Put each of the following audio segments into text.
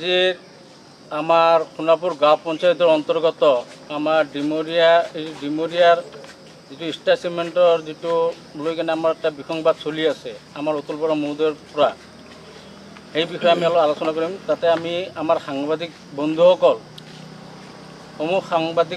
আজিৰ আমাৰ সোণাপুৰ গাঁও পঞ্চায়তৰ অন্তৰ্গত আমাৰ ডিমৰীয়াৰ যিটো ষ্টাৰ চিমেণ্টৰ যিটো লৈ কিনে আমাৰ এটা বিসংবাদ চলি আছে আমাৰ অতুল বৰা মহোদয়ৰ পৰা, সেই বিষয়ে আমি অলপ আলোচনা কৰিম। তাতে আমি আমাৰ সাংবাদিক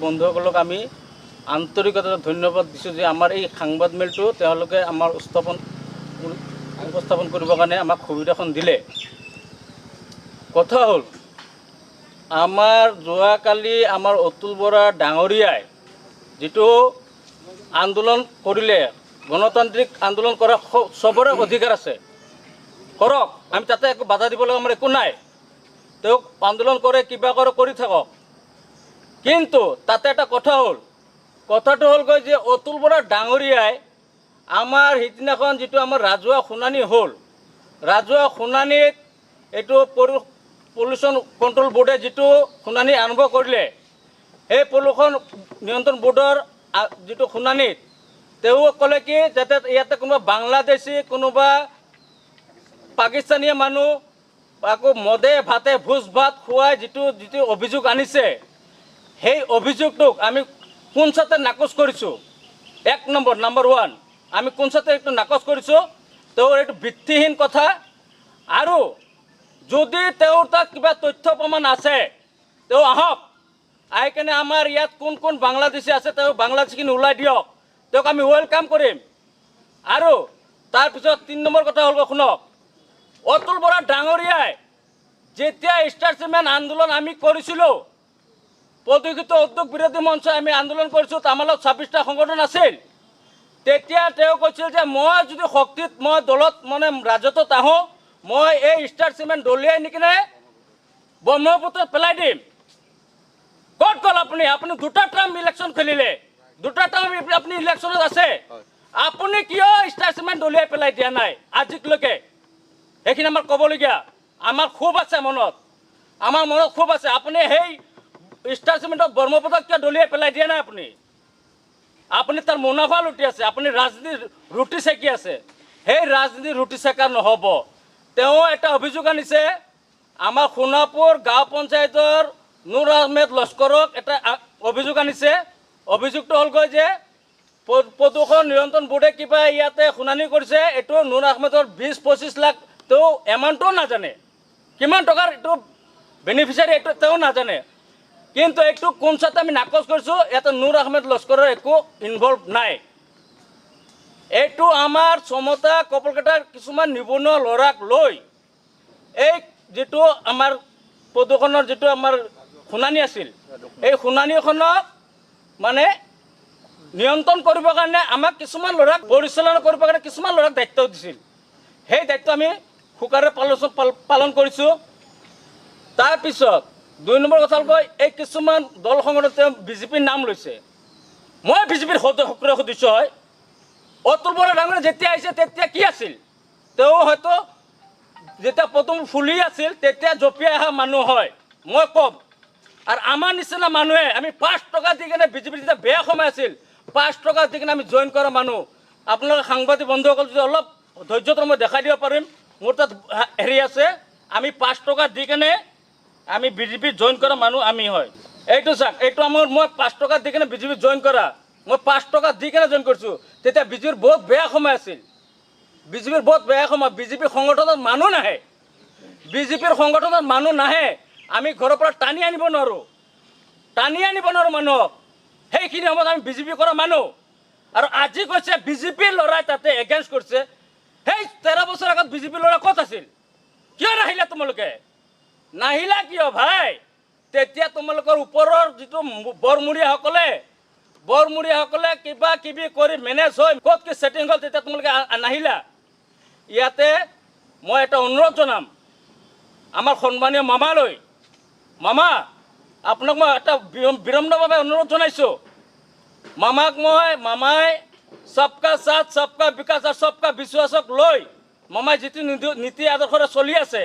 বন্ধুসকলক আমি আন্তৰিকতাৰে ধন্যবাদ দিছোঁ যে আমাৰ এই সংবাদ মেলটো তেওঁলোকে আমাৰ উপস্থাপন কৰিবৰ কাৰণে আমাক সুবিধাখন দিলে। কথা হ'ল, আমাৰ যোৱাকালি আমাৰ অতুল বৰা ডাঙৰীয়াই যিটো আন্দোলন কৰিলে, গণতান্ত্ৰিক আন্দোলন কৰা চবৰে অধিকাৰ আছে, কৰক, আমি তাতে একো বাধা দিবলৈ আমাৰ একো নাই। তেওঁক আন্দোলন কৰে, কিবা কৰে, কৰি থাকক। কিন্তু তাতে এটা কথাটো হ'ল যে অতুল বৰা ডাঙৰীয়াই আমাৰ সিদিনাখন যিটো আমাৰ ৰাজহুৱা শুনানি হ'ল, ৰাজহুৱা শুনানিত এইটো পলিউশ্যন কণ্ট্ৰল বোৰ্ডে যিটো শুনানি আৰম্ভ কৰিলে, সেই প্ৰদূষণ নিয়ন্ত্ৰণ বোৰ্ডৰ যিটো শুনানিত তেওঁ ক'লে কি যাতে ইয়াতে কোনোবা বাংলাদেশী, কোনোবা পাকিস্তানীয় মানুহ আকৌ মদে ভাতে ভোজ ভাত খুৱাই যিটো অভিযোগ আনিছে, সেই অভিযোগটোক আমি কোনচাতে নাকচ কৰিছোঁ। নম্বৰ ওৱান, আমি কোনচাতে এইটো নাকচ কৰিছোঁ। তেওঁৰ এইটো ভিত্তিহীন কথা। আৰু যদি তেওঁৰ তাত কিবা তথ্য প্ৰমাণ আছে, তেওঁ আহক, আহি কেনে আমাৰ ইয়াত কোন কোন বাংলাদেশী আছে তেওঁ বাংলাদেশীখিনি ওলাই দিয়ক, তেওঁক আমি ৱেলকাম কৰিম। আৰু তাৰপিছত 3 নম্বৰ কথা হ'ল, শুনক, অতুল বৰা ডাঙৰীয়াই যেতিয়া ষ্টাৰ চিমেণ্ট আন্দোলন আমি কৰিছিলোঁ, প্ৰদূষিত উদ্যোগ বিৰোধী মঞ্চ আমি আন্দোলন কৰিছোঁ, আমাৰ লগত 26টা সংগঠন আছিল, তেতিয়া তেওঁ কৈছিল যে মই যদি শক্তিত, মই দলত ৰাজত্বত আহোঁ, মই এই ষ্টাৰ চিমেণ্ট দলিয়াই নিকিনে ব্ৰহ্মপুত্ৰত পেলাই দিম। ক'ত গ'ল আপুনি? আপুনি 2টা টাৰ্ম ইলেকশ্যন খেলিলে, 2টা টাৰ্ম আপুনি ইলেকশ্যনত আছে, আপুনি কিয় ষ্টাৰ চিমেণ্ট দলিয়াই পেলাই দিয়া নাই আজিলৈকে? সেইখিনি আমাৰ ক'বলগীয়া। আমাৰ ক্ষোভ আছে মনত, আমাৰ মনত ক্ষোভ আছে। আপুনি সেই ষ্টাৰ চিমেণ্টক ব্ৰহ্মপুত্ৰত কিয় দলিয়াই পেলাই দিয়া নাই? আপুনি তাৰ মুনাফা লুটি আছে, আপুনি ৰাজনীতিৰ ৰুটি চেকি আছে। সেই ৰাজনীতিৰ ৰুটি চেকা নহ'ব। তেওঁ এটা অভিযোগ আনিছে, আমাৰ সোণাপুৰ গাঁও পঞ্চায়তৰ নুৰ আহমেদ লস্কৰক এটা অভিযোগ আনিছে। অভিযোগটো হ'লগৈ যে প্ৰদূষণ নিয়ন্ত্ৰণ বোৰ্ডে কিবা ইয়াতে শুনানি কৰিছে, এইটো নুৰ আহমেদৰ 20-25 লাখ তেওঁ এমাউণ্টটো নাজানে, কিমান টকাৰ এইটো বেনিফিচিয়াৰী এইটো তেওঁ নাজানে। কিন্তু এইটো কোনচাতে আমি নাকচ কৰিছোঁ, ইয়াতে নুৰ আহমেদ লস্কৰৰ একো ইনভলভ নাই। এইটো আমাৰ চমতা কপলকাটাৰ কিছুমান নিবনুৱা ল'ৰাক লৈ এই যিটো আমাৰ প্ৰদূষণৰ যিটো আমাৰ শুনানি আছিল, এই শুনানিখনক নিয়ন্ত্ৰণ কৰিবৰ কাৰণে আমাক কিছুমান ল'ৰাক পৰিচালনা কৰিবৰ কাৰণে কিছুমান ল'ৰাক দায়িত্ব দিছিল। সেই দায়িত্ব আমি সুকাৰে পালন কৰিছোঁ। তাৰপিছত 2 নম্বৰ কথা হ'ল, এই কিছুমান দল সংগঠন তেওঁ বিজেপিৰ নাম লৈছে। মই বিজেপিৰ সক্ৰিয় সদস্য হয়। অতুল বৰা ডাঙৰীয়া যেতিয়া আহিছে তেতিয়া কি আছিল? তেওঁ হয়তো যেতিয়া প্ৰথম ফুলি আছিল তেতিয়া জঁপিয়াই অহা মানুহ হয়, মই ক'ম। আৰু আমাৰ নিচিনা মানুহে আমি 5 টকা দি কিনে বিজেপিৰ যেতিয়া বেয়া সময় আছিল, 5 টকা দি কিনে আমি জইন কৰা মানুহ। আপোনালোকে সাংবাদিক বন্ধুসকল যদি অলপ ধৈৰ্য্যটো মই দেখাই দিব পাৰিম, মোৰ তাত আছে, আমি 5 টকা দি কেনে আমি বিজেপিত জইন কৰা মানুহ আমি হয়। এইটো চাওক, এইটো মই 5 টকা দি কেনে বিজেপিত জইন কৰা, মই 5 টকা দি কেনে জইন কৰিছোঁ। তেতিয়া বিজেপিৰ বহুত বেয়া সময় আছিল, বিজেপিৰ বহুত বেয়া সময়। বিজেপিৰ সংগঠনত মানুহ নাহে, বিজেপিৰ সংগঠনত মানুহ নাহে। আমি ঘৰৰ পৰা টানি আনিব নোৱাৰোঁ মানুহক। সেইখিনি সময়ত আমি বিজেপি কৰা মানুহ। আৰু আজি কৈছে বিজেপিৰ ল'ৰাই তাতে এগেইনষ্ট কৰিছে। সেই 13 বছৰ আগত বিজেপিৰ ল'ৰা ক'ত আছিল? কিয় নাহিলা তোমালোকে? নাহিলা কিয় ভাই? তেতিয়া তোমালোকৰ ওপৰৰ যিটো বৰমূৰীয়াসকলে কিবা কিবি কৰি মেনেজ হৈ ক'ত কি ছেটিং হ'ল, তেতিয়া তোমালোকে নাহিলা। ইয়াতে মই এটা অনুৰোধ জনাম আমাৰ সন্মানীয় মামালৈ। আপোনাক মই এটা বিনম্ৰভাৱে অনুৰোধ জনাইছোঁ। মামাই সবকা সাথ, সবকা বিকাশ আৰু সবকা বিশ্বাসক লৈ মামাই যিটো নীতি আদৰ্শৰে চলি আছে,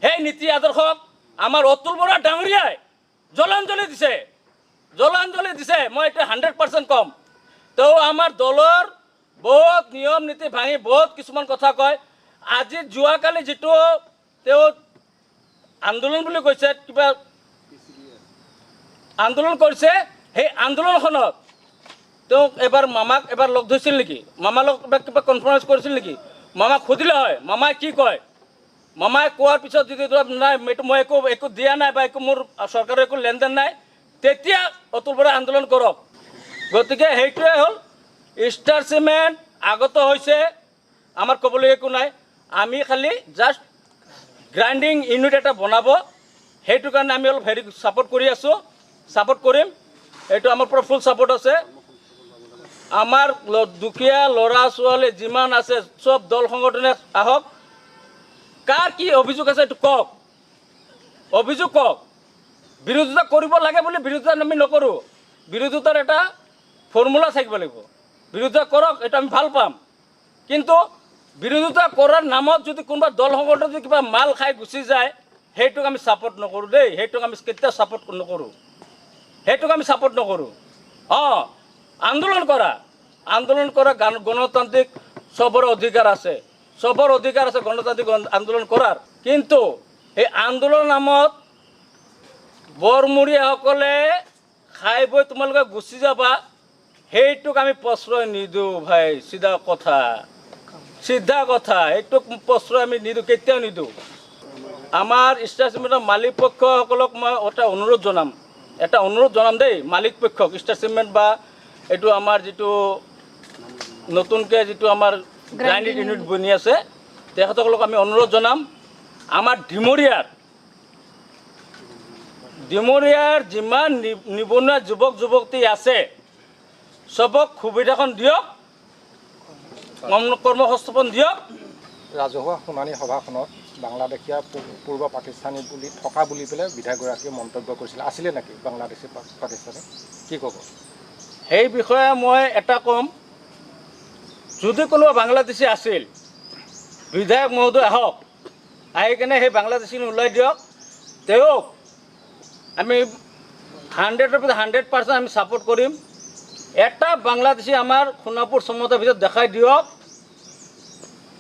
সেই নীতি আদৰ্শক আমাৰ অতুল বৰা ডাঙৰীয়াই জলাঞ্জলি দিছে। মই এইটো 100% ক'ম। তেওঁ আমাৰ দলৰ বহুত নিয়ম নীতি ভাঙি বহুত কিছুমান কথা কয়। আজি যোৱাকালি যিটো তেওঁ আন্দোলন বুলি কৈছে কিবা আন্দোলন কৰিছে সেই আন্দোলনখনত তেওঁক এবাৰ মামাক এবাৰ লগ ধৰিছিল নেকি মামাৰ লগত এবাৰ কিবা কনফাৰেঞ্চ কৰিছিল নেকি মামাক সুধিলে হয় মামাই কি কয় মামাই কোৱাৰ পিছত যদি নাই এইটো মই একো দিয়া নাই বা একো মোৰ চৰকাৰৰ একো লেনদেন নাই তেতিয়া অতুল বৰাই আন্দোলন কৰক গতিকে সেইটোৱে হ'ল ষ্টাৰ চিমেণ্ট আগত হৈছে আমাৰ ক'বলৈ একো নাই আমি খালি জাষ্ট গ্ৰাইণ্ডিং ইউনিট এটা বনাব সেইটো কাৰণে আমি অলপ হেৰি ছাপোৰ্ট কৰি আছোঁ ছাপোৰ্ট কৰিম এইটো আমাৰ পৰা ফুল ছাপোৰ্ট আছে আমাৰ দুখীয়া ল'ৰা ছোৱালী যিমান আছে চব দল সংগঠনে আহক কাৰ কি অভিযোগ আছে এইটো কওক অভিযোগ কওক বিৰোধিতা কৰিব লাগে বুলি বিৰোধিতা আমি নকৰোঁ বিৰোধিতাৰ এটা ফৰ্মুলা থাকিব লাগিব বিৰোধিতা কৰক এইটো আমি ভাল পাম কিন্তু বিৰোধিতা কৰাৰ নামত যদি কোনোবা দল সংগঠন যদি কিবা মাল খাই গুচি যায় সেইটোক আমি ছাপোৰ্ট নকৰোঁ দেই সেইটোক আমি কেতিয়াও ছাপোৰ্ট নকৰোঁ সেইটোক আমি ছাপোৰ্ট নকৰোঁ অঁ আন্দোলন কৰা গণতান্ত্ৰিক চবৰে অধিকাৰ আছে গণতান্ত্ৰিক আন্দোলন কৰাৰ কিন্তু এই আন্দোলনৰ নামত বৰমূৰীয়াসকলে খাই বৈ তোমালোকে গুচি যাবা সেইটোক আমি প্ৰশ্ৰয় নিদিওঁ ভাই চিধা কথা এইটোক প্ৰশ্ৰয় আমি নিদিওঁ কেতিয়াও নিদিওঁ আমাৰ ষ্টাৰ চিমেণ্টৰ মালিক পক্ষসকলক মই এটা অনুৰোধ জনাম দেই মালিক পক্ষক ষ্টাৰ চিমেণ্ট বা এইটো আমাৰ যিটো নতুনকৈ যিটো আমাৰ গ্ৰাইণ্ডিং ইউনিট বনি আছে তেখেতসকলক আমি অনুৰোধ জনাম আমাৰ ডিমৰীয়াৰ যিমান নিবনুৱা যুৱক যুৱতী আছে চবক সুবিধাখন দিয়ক কৰ্মসংস্থাপন দিয়ক ৰাজহুৱা শুনানি সভাখনত বাংলাদেশীয়া পূৰ্ব পাকিস্তানী বুলি থকা বুলি পেলাই বিধায়কগৰাকীয়ে মন্তব্য কৰিছিলে আছিলে নেকি বাংলাদেশী পাকিস্তানী কি ক'ব সেই বিষয়ে মই এটা ক'ম যদি কোনোবা বাংলাদেশী আছিল বিধায়ক মহোদয় আহক আহি কিনে সেই বাংলাদেশীখিনি ওলাই দিয়ক তেওঁক আমি 100% আমি ছাপোৰ্ট কৰিম এটা বাংলাদেশী আমাৰ সোণাপুৰ সমতাৰ ভিতৰত দেখাই দিয়ক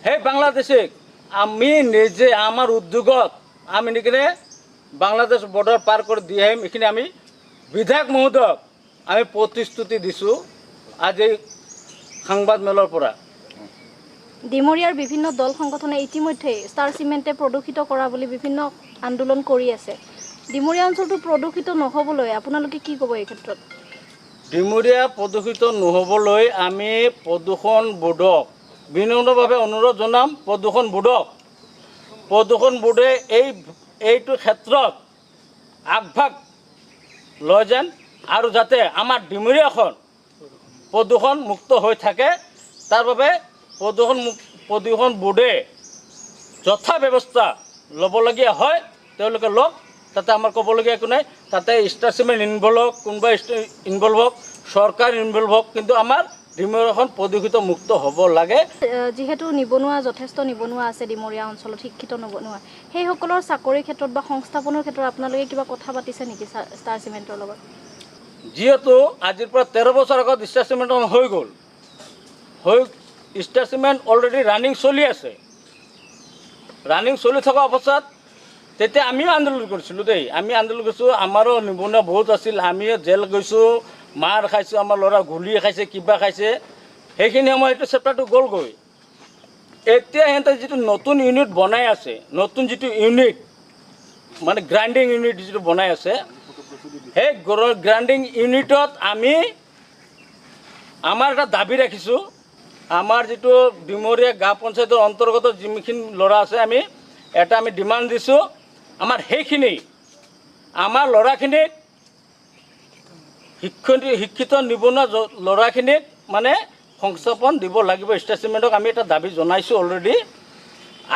সেই বাংলাদেশীক আমি নিজে আমাৰ উদ্যোগত আমি নিকিনে বাংলাদেশ বৰ্ডাৰ পাৰ কৰি দি আহিম এইখিনি আমি বিধায়ক মহোদয়ক আমি প্ৰতিশ্ৰুতি দিছোঁ আজি সংবাদ মেলৰ পৰা ডিমৰীয়াৰ বিভিন্ন দল সংগঠনে ইতিমধ্যে ষ্টাৰ চিমেণ্টে প্ৰদূষিত কৰা বুলি বিভিন্ন আন্দোলন কৰি আছে ডিমৰীয়া অঞ্চলটো প্ৰদূষিত নহ'বলৈ আপোনালোকে কি ক'ব এই ক্ষেত্ৰত ডিমৰীয়া প্ৰদূষিত নহ'বলৈ আমি প্ৰদূষণ বোৰ্ডক বিনম্ৰভাৱে অনুৰোধ জনাম প্ৰদূষণ বোৰ্ডে এইটো ক্ষেত্ৰত আগভাগ লয় যেন আৰু যাতে আমাৰ ডিমৰীয়াখন প্ৰদূষণ মুক্ত হৈ থাকে তাৰ বাবে প্ৰদূষণ বোৰ্ডে যথা ব্যৱস্থা ল'বলগীয়া হয় তেওঁলোকে লওক তাতে আমাৰ ক'বলগীয়া একো নাই তাতে ষ্টাৰ চিমেণ্ট ইনভল্ভ হওক কোনোবা ইনভল্ভ হওক চৰকাৰ ইনভল্ভ হওক কিন্তু আমাৰ ডিমৰীয়াখন প্ৰদূষিত মুক্ত হ'ব লাগে যিহেতু যথেষ্ট নিবনুৱা আছে ডিমৰীয়া অঞ্চলত শিক্ষিত নিবনুৱা সেইসকলৰ চাকৰিৰ ক্ষেত্ৰত বা সংস্থাপনৰ ক্ষেত্ৰত আপোনালোকে কিবা কথা পাতিছে নেকি ষ্টাৰ চিমেণ্টৰ লগত যিহেতু আজিৰ পৰা 13 বছৰ আগত ষ্টাৰ চিমেণ্ট হৈ গ'ল ষ্টাৰ চিমেণ্ট অলৰেডি ৰানিং চলি থকা অৱস্থাত তেতিয়া আমিও আন্দোলন কৰিছিলোঁ দেই আমাৰো নিবনুৱা বহুত আছিল আমিও জেল গৈছোঁ মাৰ খাইছোঁ আমাৰ ল'ৰা গুলি খাইছে কিবা খাইছে সেইখিনি সময় এইটো চেপ্টাৰটো গ'লগৈ এতিয়া সিহঁতে যিটো নতুন ইউনিট বনাই আছে নতুন যিটো ইউনিট মানে গ্ৰাইণ্ডিং ইউনিট যিটো বনাই আছে সেই গ্ৰাইণ্ডিং ইউনিটত আমি আমাৰ এটা দাবী ৰাখিছোঁ আমাৰ যিটো ডিমৰীয়া গাঁও পঞ্চায়তৰ অন্তৰ্গত যিখিনি ল'ৰা আছে আমি ডিমাণ্ড দিছোঁ আমাৰ সেইখিনি আমাৰ ল'ৰাখিনিক শিক্ষিত নিবনুৱা ল'ৰাখিনিক মানে সংস্থাপন দিব লাগিব ষ্টাৰ চিমেণ্টক আমি এটা দাবী জনাইছোঁ অলৰেডি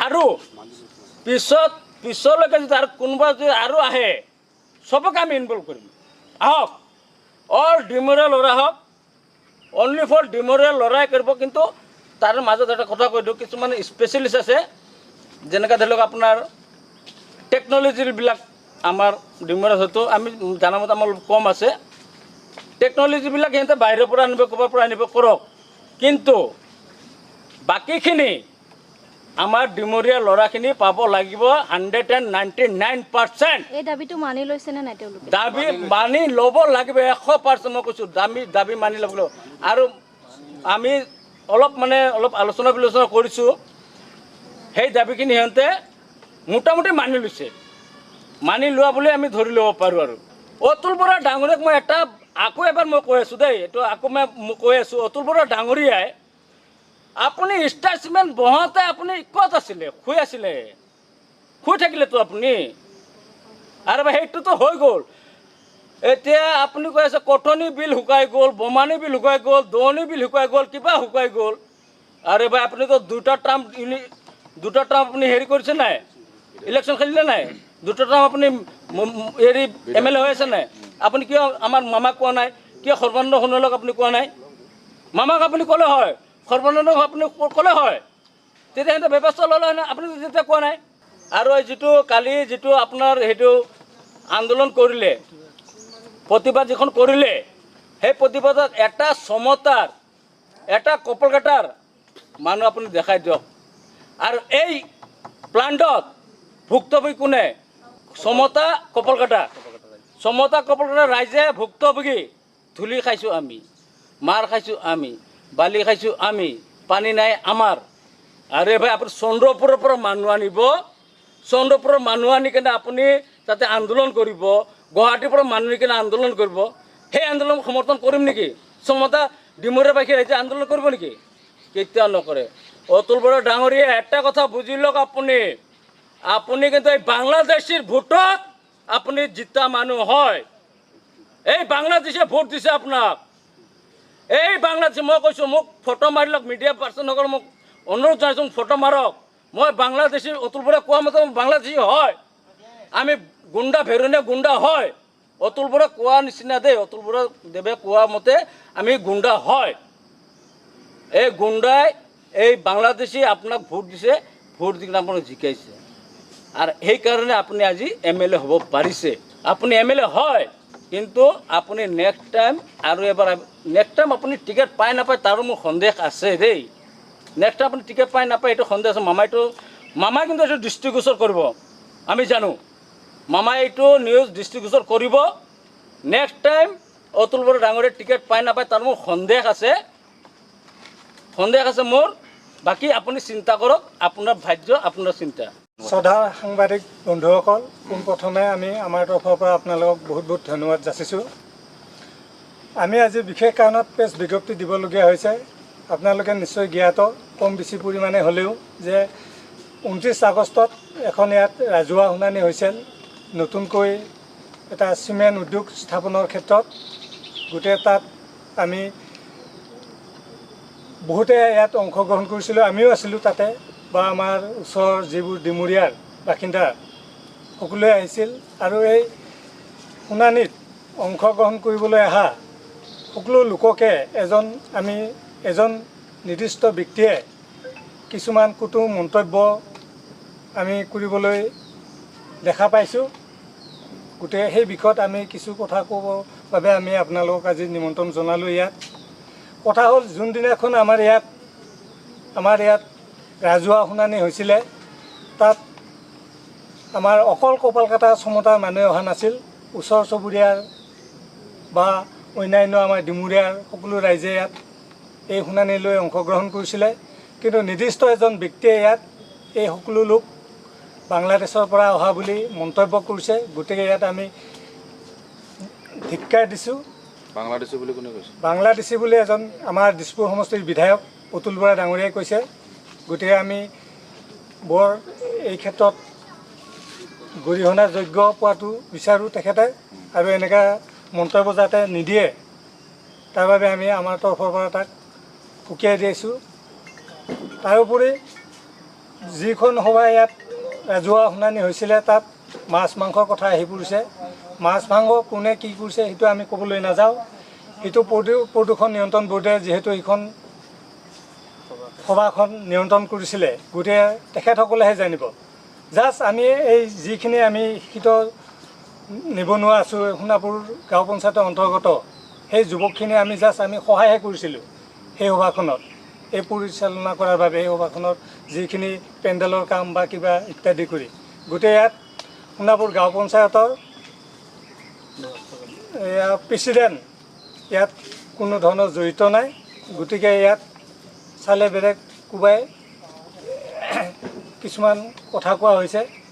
আৰু পিছলৈকে যদি আৰু কোনোবা যদি আৰু আহে চবকে আমি ইনভল্ভ কৰিম আহক অল ডিমৰীয়া ল'ৰা হওক অনলি ফৰ ডিমৰীয়া ল'ৰাই কৰিব কিন্তু তাৰ মাজত এটা কথা কৈ দিওঁ কিছুমান স্পেচিয়েলিষ্ট আছে যেনেকৈ ধৰি লওক আপোনাৰ টেকন'লজিবিলাক আমাৰ ডিমৰীয়া হয়তো আমি জানামতে আমাৰ অলপ কম আছে টেকন'লজিবিলাক সিহঁতে বাহিৰৰ পৰা আনিব ক'ৰবাৰ পৰা আনিব কৰক কিন্তু বাকীখিনি আমাৰ ডিমৰীয়া ল'ৰাখিনি পাব লাগিব 199%। এই দাবীটো মানি লৈছেনে নাই তেওঁলোকে? দাবী মানি ল'ব লাগিব 100%। মই কৈছোঁ দাবী মানি ল'ব লাগিব। আৰু আমি অলপ আলোচনা বিলোচনা কৰিছোঁ, সেই দাবীখিনি সিহঁতে মোটামুটি মানি লৈছে। মানি লোৱা বুলি আমি ধৰি ল'ব পাৰোঁ। আৰু অতুল বৰা ডাঙৰীয়াক মই আকৌ এবাৰ মই কৈ আছোঁ দেই, এইটো আকৌ মই কৈ আছোঁ, অতুল বৰা ডাঙৰীয়াই আপুনি ষ্টাৰ চিমেণ্ট বহাওঁতে আপুনি ক'ত আছিলে? শুই আছিলে, শুই থাকিলেতো আপুনি। আৰু সেইটোতো হৈ গ'ল। এতিয়া আপুনি কৈ আছে কটনী বিল শুকাই গ'ল, বমানী বিল শুকাই গ'ল, দোৱনী বিল শুকাই গ'ল, কিবা শুকাই গ'ল। আৰু ভাই আপুনিতো দুটা টাৰ্ম আপুনি হেৰি কৰিছে নাই? ইলেকশ্যন খেলিলে নাই? দুটা টাৰ্ম আপুনি হেৰি MLA হৈ আছে নাই? আপুনি কিয় আমাৰ মামাক কোৱা নাই? কিয় সৰ্বানন্দ সোণোৱালক আপুনি কোৱা নাই? মামাক আপুনি ক'লে হয়, সৰ্বানন্দক আপুনি ক'লে হয়, তেতিয়া সিহঁতে ব্যৱস্থা ল'লে হয় না? আপুনি তেতিয়া কোৱা নাই। আৰু কালি যিটো আপোনাৰ সেইটো আন্দোলন কৰিলে, প্ৰতিবাদ যিখন কৰিলে, সেই প্ৰতিবাদত এটা সমতাৰ, এটা কপলকাটাৰ মানুহ আপুনি দেখাই দিয়ক। আৰু এই প্লাণ্টত ভুক্তভোগী কোনে? সমতা কপলকাটা ৰাইজে ভুক্তভোগী। ধূলি খাইছোঁ আমি, মাৰ খাইছোঁ আমি, বালি খাইছোঁ আমি, পানী নাই আমাৰ। আৰে ভাই আপুনি চন্দ্ৰপুৰৰ পৰা মানুহ আনিব, চন্দ্ৰপুৰৰ মানুহ আনি কিনে আপুনি তাতে আন্দোলন কৰিব, গুৱাহাটীৰ পৰা মানুহ আনি কিনে আন্দোলন কৰিব। সেই আন্দোলন সমৰ্থন কৰিম নেকি? সমতা ডিমৰীয়াবাসী ৰাইজে আন্দোলন কৰিব নেকি? কেতিয়াও নকৰে। অতুল বৰা ডাঙৰীয়া এটা কথা বুজি লওক, আপুনি কিন্তু এই বাংলাদেশীৰ ভোটত আপুনি জিতা মানুহ হয়। এই বাংলাদেশে ভোট দিছে আপোনাক। এই বাংলাদেশে মই কৈছোঁ, মোক ফটো মাৰি লওক, মিডিয়া পাৰ্চনসকল মোক অনুৰোধ জনাইছোঁ, মোক ফটো মাৰক। মই বাংলাদেশী, অতুল বৰাই কোৱা মতে বাংলাদেশী হয়। আমি গুণ্ডা ভেৰুনীয়া গুণ্ডা হয়। অতুল বৰাই কোৱা নিচিনা দেই, অতুল বৰা দেৱে কোৱা মতে আমি গুণ্ডা হয়। এই গুণ্ডাই এই বাংলাদেশী আপোনাক ভোট দিছে, ভোট দি কিনে আপোনাক জিকাইছে। আৰু সেইকাৰণে আপুনি আজি MLA হ'ব পাৰিছে। আপুনি MLA হয়, কিন্তু আপুনি নেক্সট টাইম আপুনি টিকেট পাই নাপায় তাৰো মোৰ সন্দেহ আছে দেই। নেক্সট টাইম আপুনি টিকেট পাই নাপায় এইটো সন্দেহ আছে। মামাই কিন্তু এইটো দৃষ্টিগোচৰ কৰিব, আমি জানো। মামাই এইটো নিউজ দৃষ্টিগোচৰ কৰিব। নেক্সট টাইম অতুল বৰা ডাঙৰীয়া টিকেট পাই নাপায় তাৰ মোৰ সন্দেহ আছে মোৰ। বাকী আপুনি চিন্তা কৰক, আপোনাৰ ভাগ্য, আপোনাৰ চিন্তা। শ্ৰদ্ধা সাংবাদিক বন্ধুসকল, পোনপ্ৰথমে আমি আমাৰ তৰফৰ পৰা আপোনালোকক বহুত বহুত ধন্যবাদ যাচিছোঁ। আমি আজি বিশেষ কাৰণত প্ৰেছ বিজ্ঞপ্তি দিবলগীয়া হৈছে। আপোনালোকে নিশ্চয় জ্ঞাত, কম বেছি পৰিমাণে হ'লেও, যে 29 আগষ্টত এখন ইয়াত ৰাজহুৱা শুনানি হৈছিল নতুনকৈ এটা চিমেণ্ট উদ্যোগ স্থাপনৰ ক্ষেত্ৰত। গোটেই তাত আমি বহুতে ইয়াত অংশগ্ৰহণ কৰিছিলোঁ, আমিও আছিলোঁ তাতে, বা আমাৰ ওচৰৰ যিবোৰ ডিমৰীয়াৰ বাসিন্দা সকলোৱে আহিছিল। আৰু এই শুনানিত অংশগ্ৰহণ কৰিবলৈ অহা সকলো লোককে এজন নিৰ্দিষ্ট ব্যক্তিয়ে কিছুমান কটু মন্তব্য আমি কৰিবলৈ দেখা পাইছোঁ। গোটেই সেই বিষয়ত আমি কিছু কথা ক'বৰ বাবে আমি আপোনালোকক আজি নিমন্ত্ৰণ জনালোঁ। ইয়াত কথা হ'ল, যোনদিনাখন আমাৰ ইয়াত ৰাজহুৱা শুনানি হৈছিলে, তাত আমাৰ অকল কপালকাটা চমতাৰ মানুহে অহা নাছিল, ওচৰ চুবুৰীয়াৰ বা অন্যান্য আমাৰ ডিমৰীয়াৰ সকলো ৰাইজে ইয়াত এই শুনানিলৈ অংশগ্ৰহণ কৰিছিলে। কিন্তু নিৰ্দিষ্ট এজন ব্যক্তিয়ে ইয়াত এই সকলো লোক বাংলাদেশৰ পৰা অহা বুলি মন্তব্য কৰিছে। গতিকে ইয়াত আমি ধিক্কাৰ দিছোঁ। বাংলাদেশী বুলি কোনে কৈছে? বাংলাদেশী বুলি এজন আমাৰ দিছপুৰ সমষ্টিৰ বিধায়ক অতুল বৰা ডাঙৰীয়াই কৈছে। গতিকে আমি বৰ এই ক্ষেত্ৰত গৰিহণা যোগ্য পোৱাটো বিচাৰোঁ তেখেতে, আৰু এনেকুৱা মন্তব্য যাতে নিদিয়ে তাৰ বাবে আমি আমাৰ তৰফৰ পৰা তাক উকিয়াই দিছোঁ। তাৰোপৰি যিখন সভা ইয়াত ৰাজহুৱা শুনানি হৈছিলে, তাত মাছ মাংসৰ কথা আহি পৰিছে। মাছ মাংস কোনে কি কৰিছে সেইটো আমি ক'বলৈ নাযাওঁ। সেইটো প্ৰদূষণ নিয়ন্ত্ৰণ বোৰ্ডে যিহেতু এইখন সভাখন নিয়ন্ত্ৰণ কৰিছিলে, গতিকে তেখেতসকলেহে জানিব। জাষ্ট আমি এই যিখিনি আমি শিক্ষিত নিবনুৱা আছোঁ সোণাপুৰ গাঁও পঞ্চায়তৰ অন্তৰ্গত, সেই যুৱকখিনি আমি সহায়হে কৰিছিলোঁ সেই সভাখনত। এই পৰিচালনা কৰাৰ বাবে এই সভাখনৰ যিখিনি পেণ্ডেলৰ কাম বা কিবা ইত্যাদি কৰি গোটেই ইয়াত সোণাপুৰ গাঁও পঞ্চায়তৰ প্ৰেচিডেণ্ট ইয়াত কোনো ধৰণৰ জড়িত নাই। গতিকে ইয়াত চালে বেলেগ কোবাই কিছুমান কথা কোৱা হৈছে।